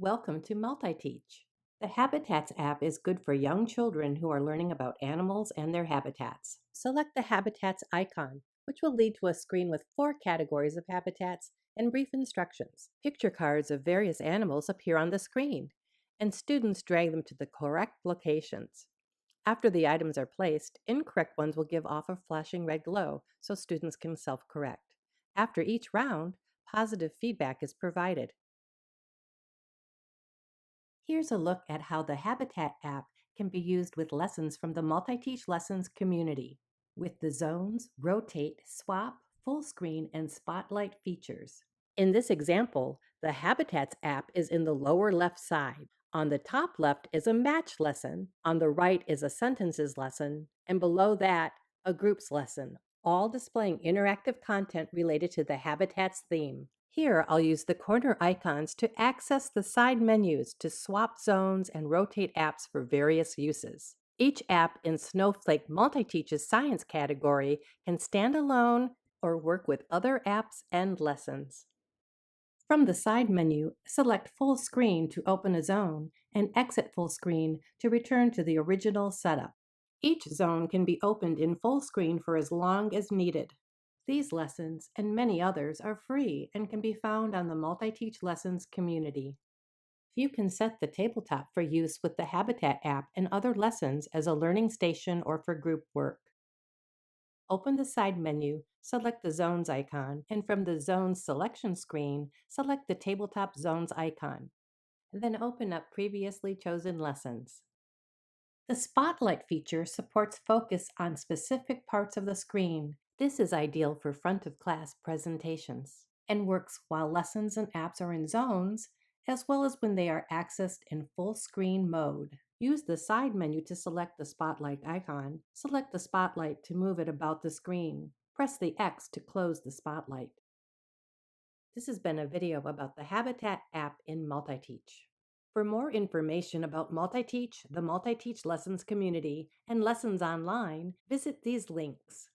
Welcome to MultiTeach. The Habitats app is good for young children who are learning about animals and their habitats. Select the Habitats icon, which will lead to a screen with 4 categories of habitats and brief instructions. Picture cards of various animals appear on the screen, and students drag them to the correct locations. After the items are placed, incorrect ones will give off a flashing red glow so students can self-correct. After each round, positive feedback is provided. Here's a look at how the Habitat app can be used with lessons from the MultiTeach Lessons community. With the zones, rotate, swap, full screen, and spotlight features. In this example, the Habitats app is in the lower left side. On the top left is a match lesson, on the right is a sentences lesson, and below that, a groups lesson, all displaying interactive content related to the Habitats theme. Here, I'll use the corner icons to access the side menus to swap zones and rotate apps for various uses. Each app in Snowflake MultiTeach's science category can stand alone or work with other apps and lessons. From the side menu, select Full Screen to open a zone and Exit Full Screen to return to the original setup. Each zone can be opened in full screen for as long as needed. These lessons and many others are free and can be found on the MultiTeach Lessons community. You can set the tabletop for use with the Habitat app and other lessons as a learning station or for group work. Open the side menu, select the Zones icon, and from the Zones selection screen, select the Tabletop Zones icon. Then open up previously chosen lessons. The Spotlight feature supports focus on specific parts of the screen. This is ideal for front-of-class presentations and works while lessons and apps are in zones, as well as when they are accessed in full screen mode. Use the side menu to select the Spotlight icon. Select the Spotlight to move it about the screen. Press the X to close the Spotlight. This has been a video about the Habitat app in MultiTeach. For more information about MultiTeach, the MultiTeach Lessons community, and lessons online, visit these links.